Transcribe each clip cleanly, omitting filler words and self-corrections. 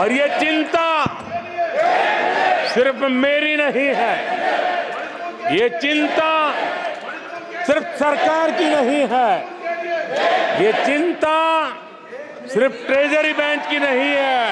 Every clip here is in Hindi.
और ये चिंता सिर्फ मेरी नहीं है, ये चिंता सिर्फ सरकार की नहीं है, ये चिंता सिर्फ ट्रेजरी बेंच की नहीं है।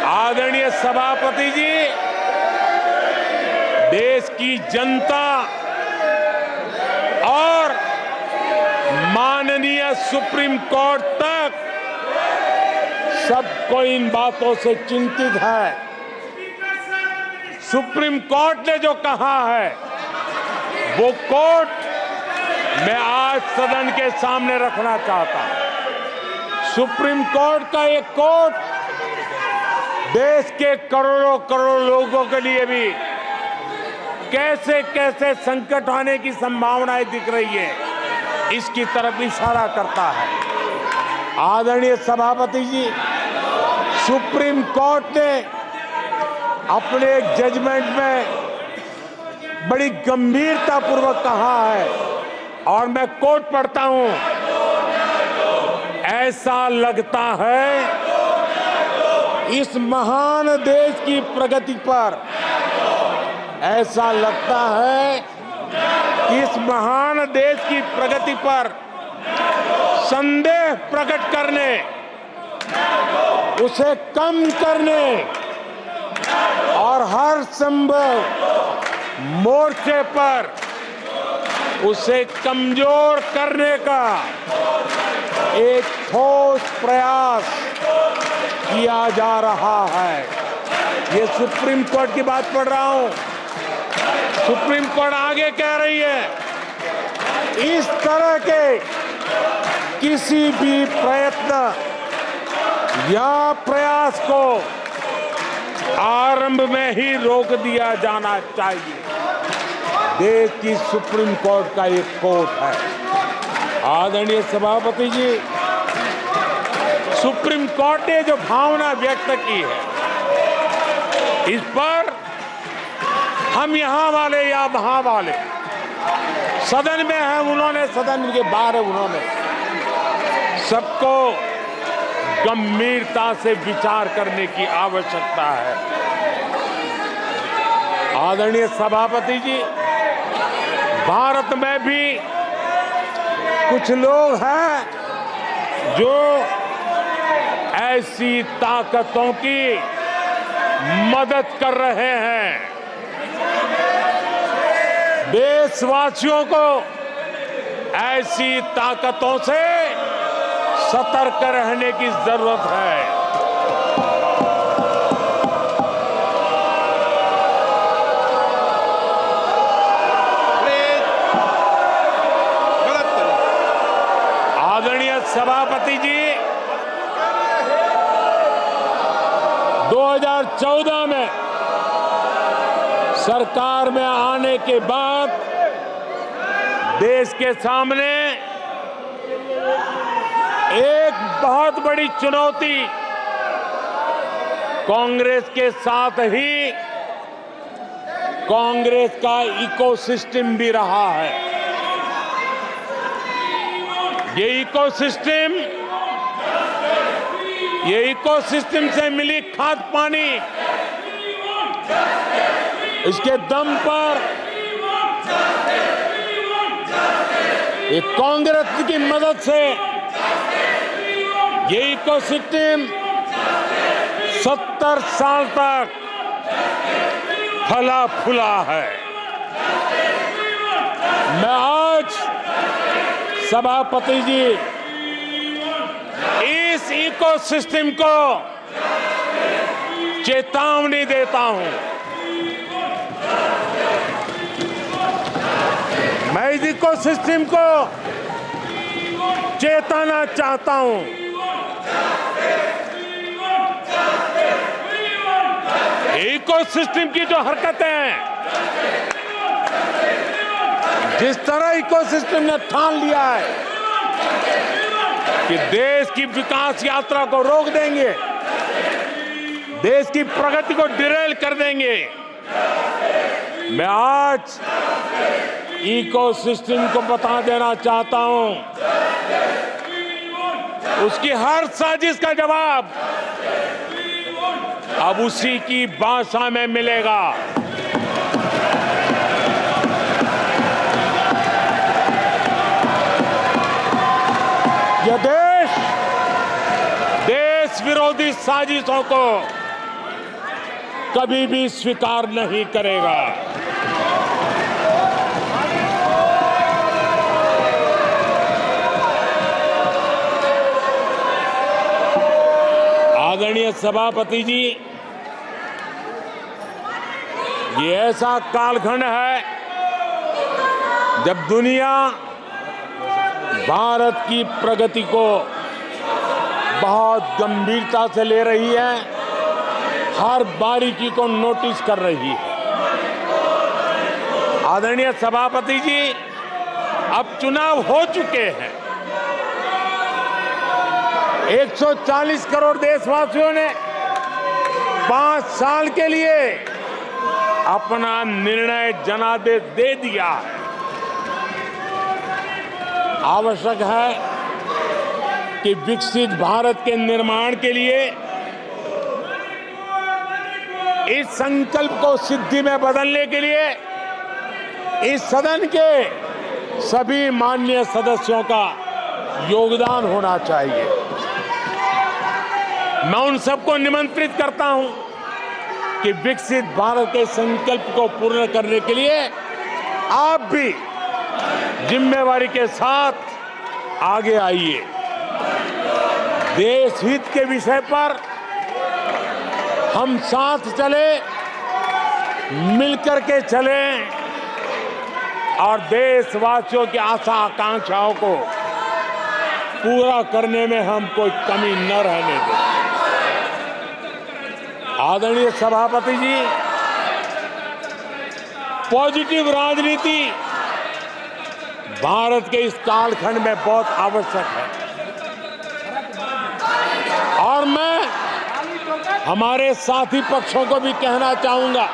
आदरणीय सभापति जी, देश की जनता और माननीय सुप्रीम कोर्ट तक सबको इन बातों से चिंतित है। सुप्रीम कोर्ट ने जो कहा है वो कोर्ट मैं आज सदन के सामने रखना चाहता हूं। सुप्रीम कोर्ट का एक कोर्ट देश के करोड़ों करोड़ लोगों के लिए भी कैसे कैसे संकट आने की संभावनाएं दिख रही है, इसकी तरफ इशारा करता है। आदरणीय सभापति जी, सुप्रीम कोर्ट ने अपने एक जजमेंट में बड़ी गंभीरता पूर्वक कहा है, और मैं कोट पढ़ता हूं, ऐसा लगता है इस महान देश की प्रगति पर, ऐसा लगता है कि इस महान देश की प्रगति पर संदेह प्रकट करने, उसे कम करने और हर संभव मोर्चे पर उसे कमजोर करने का एक ठोस प्रयास किया जा रहा है। ये सुप्रीम कोर्ट की बात पढ़ रहा हूं। सुप्रीम कोर्ट आगे कह रही है, इस तरह के किसी भी प्रयत्न या प्रयास को आरंभ में ही रोक दिया जाना चाहिए। देश की सुप्रीम कोर्ट का एक कोर्ट है। आदरणीय सभापति जी, सुप्रीम कोर्ट ने जो भावना व्यक्त की है, इस पर हम यहां वाले या वहां वाले, सदन में हैं उन्होंने, सदन के बाहर है उन्होंने, सबको गंभीरता से विचार करने की आवश्यकता है। आदरणीय सभापति जी, भारत में भी कुछ लोग हैं जो ऐसी ताकतों की मदद कर रहे हैं। देशवासियों को ऐसी ताकतों से सतर्क रहने की जरूरत है। आदरणीय सभापति जी, 2014 में सरकार में आने के बाद देश के सामने एक बहुत बड़ी चुनौती कांग्रेस के साथ ही कांग्रेस का इकोसिस्टम भी रहा है। ये इकोसिस्टम से मिली खाद पानी, इसके दम पर ये कांग्रेस की मदद से ये इकोसिस्टम 70 साल तक फला फूला है। मैं आज सभापति जी इस इकोसिस्टम को चेतावनी देता हूं। मैं इस इकोसिस्टम को चेताना चाहता हूं। इकोसिस्टम की जो हरकतें हैं, जिस तरह इकोसिस्टम ने ठान लिया है कि देश की विकास यात्रा को रोक देंगे, देश की प्रगति को डिरेल कर देंगे, मैं आज इकोसिस्टम को बता देना चाहता हूं, उसकी हर साजिश का जवाब अब उसी की भाषा में मिलेगा। यह देश विरोधी साजिशों को कभी भी स्वीकार नहीं करेगा। आदरणीय सभापति जी, ये ऐसा कालखंड है जब दुनिया भारत की प्रगति को बहुत गंभीरता से ले रही है, हर बारीकी को नोटिस कर रही है। आदरणीय सभापति जी, अब चुनाव हो चुके हैं। 140 करोड़ देशवासियों ने 5 साल के लिए अपना निर्णय जनादेश दे दिया है। आवश्यक है कि विकसित भारत के निर्माण के लिए इस संकल्प को सिद्धि में बदलने के लिए इस सदन के सभी माननीय सदस्यों का योगदान होना चाहिए। मैं उन सबको निमंत्रित करता हूं कि विकसित भारत के संकल्प को पूर्ण करने के लिए आप भी जिम्मेवारी के साथ आगे आइए। देश हित के विषय पर हम साथ चले, मिलकर के चलें और देशवासियों की आशा आकांक्षाओं को पूरा करने में हम कोई कमी न रहने दें। आदरणीय सभापति जी, पॉजिटिव राजनीति भारत के इस कालखंड में बहुत आवश्यक है और मैं हमारे साथी पक्षों को भी कहना चाहूंगा,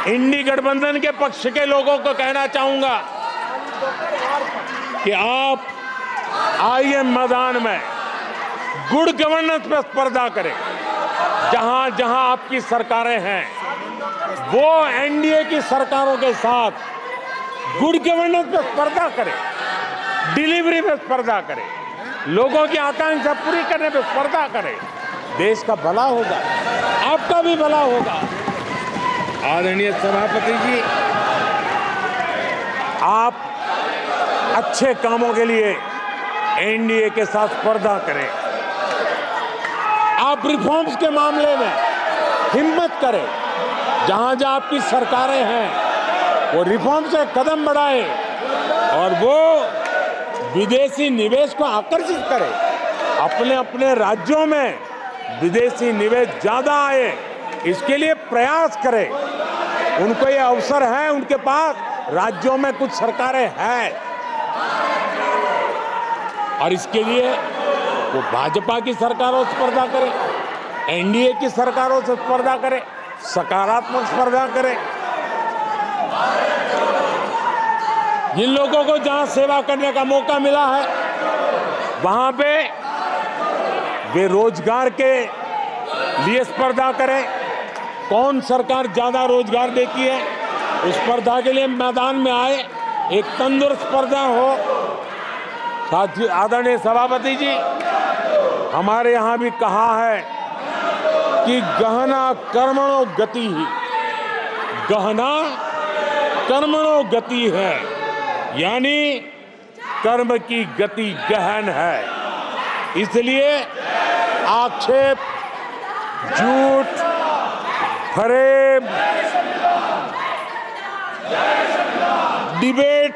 इंडी गठबंधन के पक्ष के लोगों को कहना चाहूंगा कि आप आइए मैदान में, गुड गवर्नेंस पर स्पर्धा करें। जहां जहां आपकी सरकारें हैं वो एनडीए की सरकारों के साथ गुड गवर्नेंस पर स्पर्धा करें, डिलीवरी में स्पर्धा करें, लोगों की आकांक्षा पूरी करने पर स्पर्धा करें। देश का भला होगा, आपका भी भला होगा। आदरणीय सभापति जी, आप अच्छे कामों के लिए एनडीए के साथ स्पर्धा करें। आप रिफॉर्म्स के मामले में हिम्मत करें। जहां जहां आपकी सरकारें हैं वो रिफॉर्म से कदम बढ़ाएं और वो विदेशी निवेश को आकर्षित करें। अपने अपने राज्यों में विदेशी निवेश ज्यादा आए, इसके लिए प्रयास करें। उनको ये अवसर है, उनके पास राज्यों में कुछ सरकारें हैं और इसके लिए वो भाजपा की सरकारों से स्पर्धा करें, एनडीए की सरकारों से स्पर्धा करें, सकारात्मक स्पर्धा करें। जिन लोगों को जहां सेवा करने का मौका मिला है वहां पे वे रोजगार के लिए स्पर्धा करें। कौन सरकार ज्यादा रोजगार देती है उस स्पर्धा के लिए मैदान में आए, एक तंदुरुस्त स्पर्धा हो। साथी आदरणीय सभापति जी, हमारे यहां भी कहा है कि गहना कर्मणो गति ही, गहना कर्मणो गति है, यानी कर्म की गति गहन है। इसलिए आक्षेप, झूठ, फरेब, डिबेट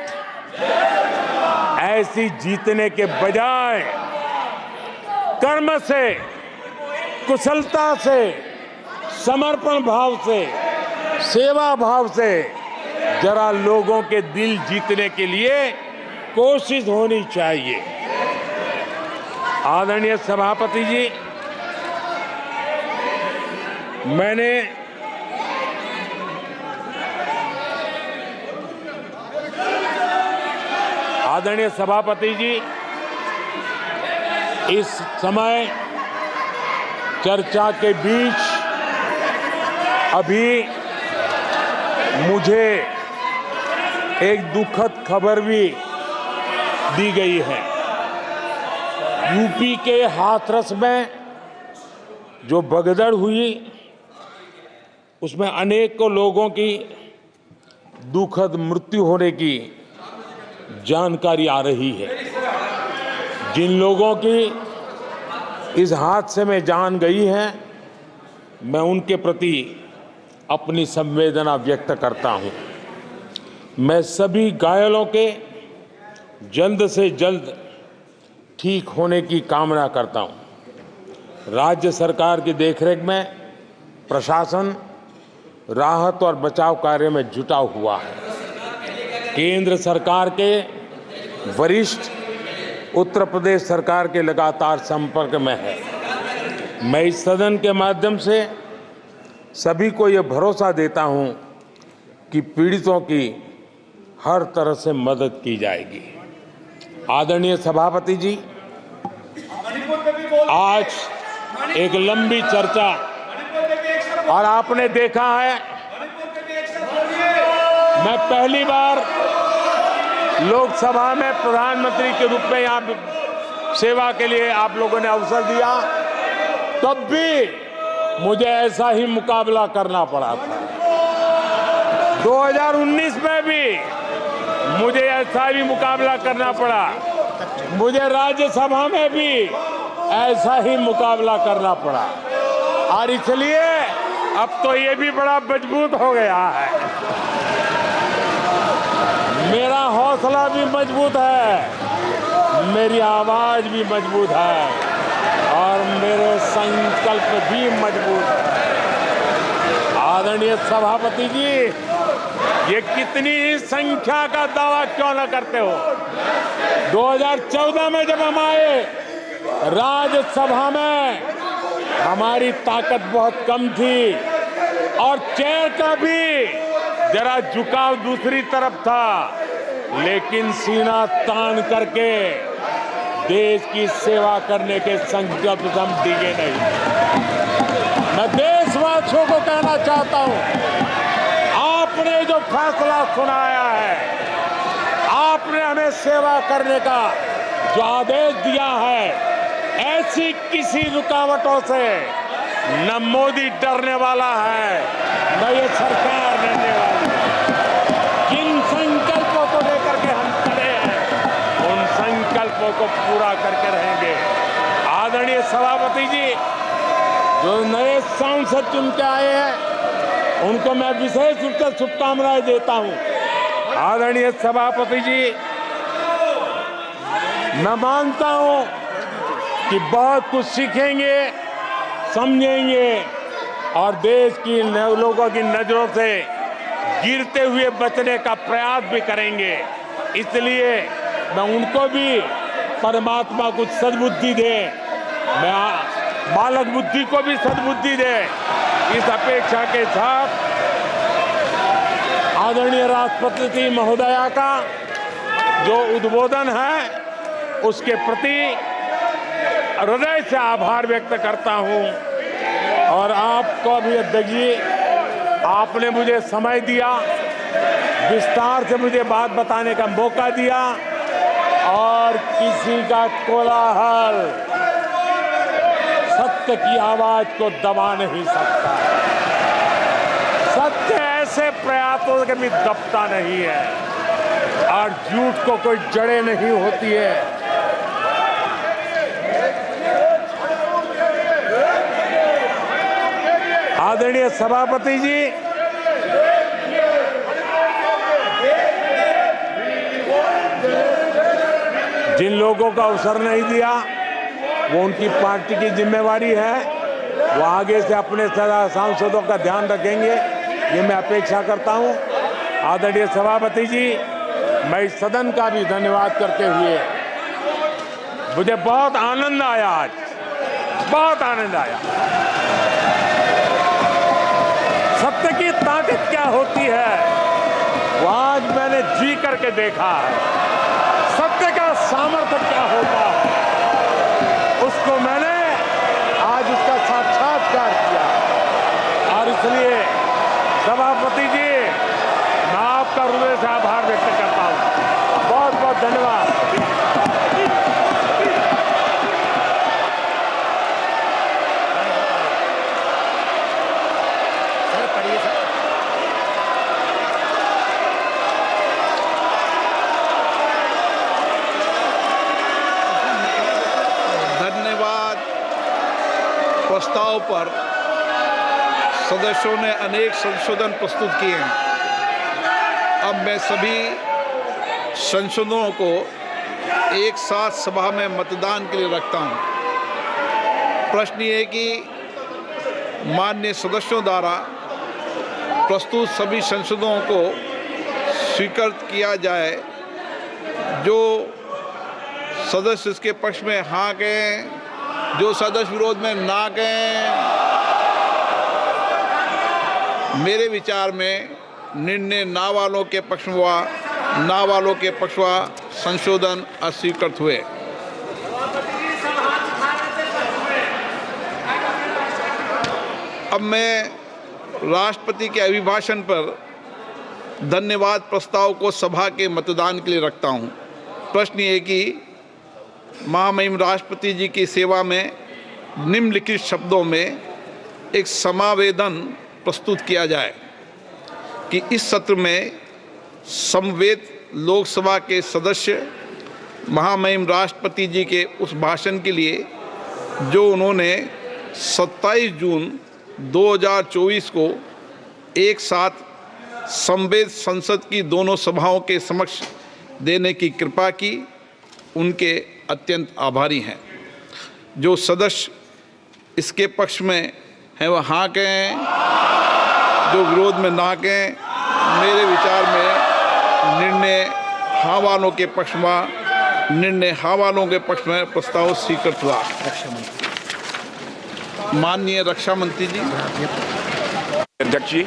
ऐसी जीतने के बजाय कर्म से, कुशलता से, समर्पण भाव से, सेवा भाव से जरा लोगों के दिल जीतने के लिए कोशिश होनी चाहिए। आदरणीय सभापति जी, मैंने आदरणीय सभापति जी इस समय चर्चा के बीच अभी मुझे एक दुखद खबर भी दी गई है। यूपी के हाथरस में जो भगदड़ हुई उसमें अनेकों लोगों की दुखद मृत्यु होने की जानकारी आ रही है। जिन लोगों की इस हादसे में जान गई है, मैं उनके प्रति अपनी संवेदना व्यक्त करता हूं। मैं सभी घायलों के जल्द से जल्द ठीक होने की कामना करता हूं। राज्य सरकार की देखरेख में प्रशासन राहत और बचाव कार्य में जुटा हुआ है। केंद्र सरकार के वरिष्ठ उत्तर प्रदेश सरकार के लगातार संपर्क में है। मैं इस सदन के माध्यम से सभी को यह भरोसा देता हूं कि पीड़ितों की हर तरह से मदद की जाएगी। आदरणीय सभापति जी, आज एक लंबी चर्चा और आपने देखा है, मैं पहली बार लोकसभा में प्रधानमंत्री के रूप में यहाँ सेवा के लिए आप लोगों ने अवसर दिया, तब भी मुझे ऐसा ही मुकाबला करना पड़ा था। 2019 में भी मुझे ऐसा ही मुकाबला करना पड़ा। मुझे राज्यसभा में भी ऐसा ही मुकाबला करना पड़ा और इसलिए अब तो ये भी बड़ा मजबूत हो गया है। मेरा हौसला भी मजबूत है, मेरी आवाज भी मजबूत है और मेरे संकल्प भी मजबूत है। आदरणीय सभापति जी, ये कितनी ही संख्या का दावा क्यों न करते हो, 2014 में जब हम आए राज्यसभा में हमारी ताकत बहुत कम थी और चेयर का भी जरा झुकाव दूसरी तरफ था, लेकिन सीना तान करके देश की सेवा करने के संकल्प से हम डिगे नहीं। मैं देशवासियों को कहना चाहता हूं, आपने जो फैसला सुनाया है, आपने हमें सेवा करने का जो आदेश दिया है, ऐसी किसी रुकावटों से न मोदी डरने वाला है, न ये सरकार डरने वाली है। जिन संकल्पों को लेकर के हम खड़े हैं, उन संकल्पों को पूरा करके रहेंगे। आदरणीय सभापति जी, जो नए सांसद चुन के आए हैं, उनको मैं विशेष रूप से शुभकामनाएं देता हूं। आदरणीय सभापति जी, मैं मानता हूं कि बहुत कुछ सीखेंगे, समझेंगे और देश की लोगों की नजरों से गिरते हुए बचने का प्रयास भी करेंगे। इसलिए मैं उनको भी परमात्मा कुछ सद्बुद्धि दे, मैं बालक बुद्धि को भी सद्बुद्धि दे, इस अपेक्षा के साथ आदरणीय राष्ट्रपति महोदया का जो उद्बोधन है, उसके प्रति हृदय से आभार व्यक्त करता हूं। और आपको भी अध्यक्ष जी, आपने मुझे समय दिया, विस्तार से मुझे बात बताने का मौका दिया और किसी का कोलाहल सत्य की आवाज को दबा नहीं सकता। सत्य ऐसे प्रयासों के भी दबता नहीं है और झूठ को कोई जड़ें नहीं होती है। आदरणीय सभापति जी, जिन लोगों का अवसर नहीं दिया वो उनकी पार्टी की जिम्मेवारी है, वो आगे से अपने सांसदों का ध्यान रखेंगे, ये मैं अपेक्षा करता हूं। आदरणीय सभापति जी, मैं इस सदन का भी धन्यवाद करते हुए, मुझे बहुत आनंद आया, आज बहुत आनंद आया। सत्य की ताकत क्या होती है वो आज मैंने जी करके देखा है। सत्य का सामर्थ्य क्या होता है प्रस्ताव पर सदस्यों ने अनेक संशोधन प्रस्तुत किए हैं। अब मैं सभी संशोधनों को एक साथ सभा में मतदान के लिए रखता हूं। प्रश्न ये है कि माननीय सदस्यों द्वारा प्रस्तुत सभी संशोधनों को स्वीकृत किया जाए। जो सदस्य इसके पक्ष में हाँ कहें, जो सदस्य विरोध में ना कहें। मेरे विचार में निर्णय ना वालों के पक्ष में हुआ, ना वालों के पक्ष हुआ, संशोधन अस्वीकृत हुए। अब मैं राष्ट्रपति के अभिभाषण पर धन्यवाद प्रस्ताव को सभा के मतदान के लिए रखता हूं। प्रश्न ये कि महामहिम राष्ट्रपति जी की सेवा में निम्नलिखित शब्दों में एक समावेदन प्रस्तुत किया जाए कि इस सत्र में समवेत लोकसभा के सदस्य महामहिम राष्ट्रपति जी के उस भाषण के लिए जो उन्होंने 27 जून 2024 को एक साथ समवेत संसद की दोनों सभाओं के समक्ष देने की कृपा की, उनके अत्यंत आभारी हैं। जो सदस्य इसके पक्ष में हैं वह हाँ कहें, जो विरोध में ना कहें। मेरे विचार में निर्णय हाँ वालों के पक्ष में, निर्णय हाँ वालों के पक्ष में प्रस्ताव स्वीकृत हुआ। माननीय रक्षा मंत्री जी। अध्यक्ष जी,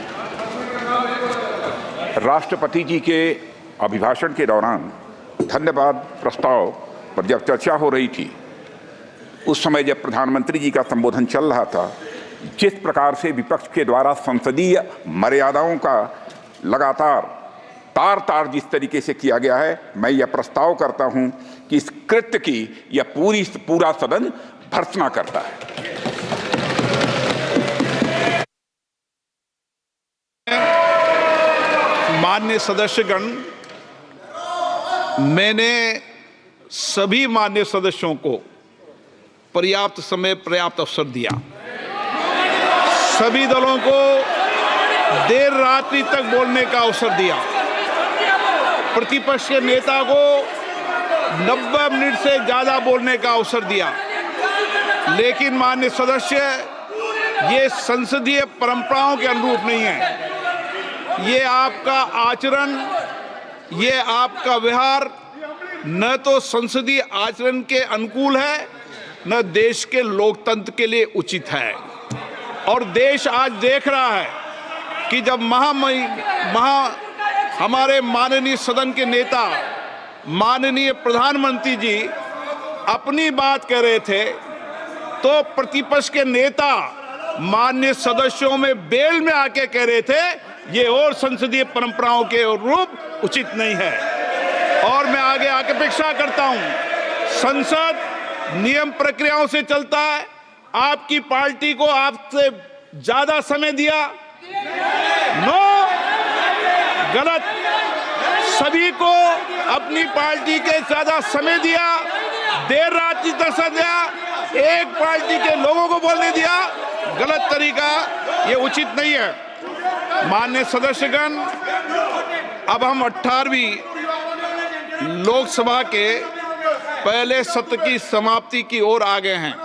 राष्ट्रपति जी के अभिभाषण के दौरान धन्यवाद प्रस्ताव पर जब चर्चा हो रही थी, उस समय जब प्रधानमंत्री जी का संबोधन चल रहा था, जिस प्रकार से विपक्ष के द्वारा संसदीय मर्यादाओं का लगातार तार जिस तरीके से किया गया है, मैं यह प्रस्ताव करता हूं कि इस कृत्य की यह पूरा सदन भर्त्सना करता है। माननीय सदस्यगण, मैंने सभी माननीय सदस्यों को पर्याप्त समय, पर्याप्त अवसर दिया। सभी दलों को देर रात्रि तक बोलने का अवसर दिया। प्रतिपक्ष के नेता को 90 मिनट से ज्यादा बोलने का अवसर दिया। लेकिन माननीय सदस्य, ये संसदीय परंपराओं के अनुरूप नहीं है। ये आपका आचरण, ये आपका व्यवहार न तो संसदीय आचरण के अनुकूल है, न देश के लोकतंत्र के लिए उचित है। और देश आज देख रहा है कि जब हमारे माननीय सदन के नेता, माननीय प्रधानमंत्री जी अपनी बात कर रहे थे, तो प्रतिपक्ष के नेता माननीय सदस्यों में बेल में आके कह रहे थे ये और संसदीय परंपराओं के रूप उचित नहीं है। और मैं आगे आके अपेक्षा करता हूं, संसद नियम प्रक्रियाओं से चलता है। आपकी पार्टी को आपसे ज्यादा समय दिया, नो, गलत। सभी को अपनी पार्टी के ज्यादा समय दिया, देर रात तक दिया, एक पार्टी के लोगों को बोलने दिया, गलत तरीका, ये उचित नहीं है। माननीय सदस्यगण, अब हम 18वीं लोकसभा के पहले सत्र की समाप्ति की ओर आ गए हैं।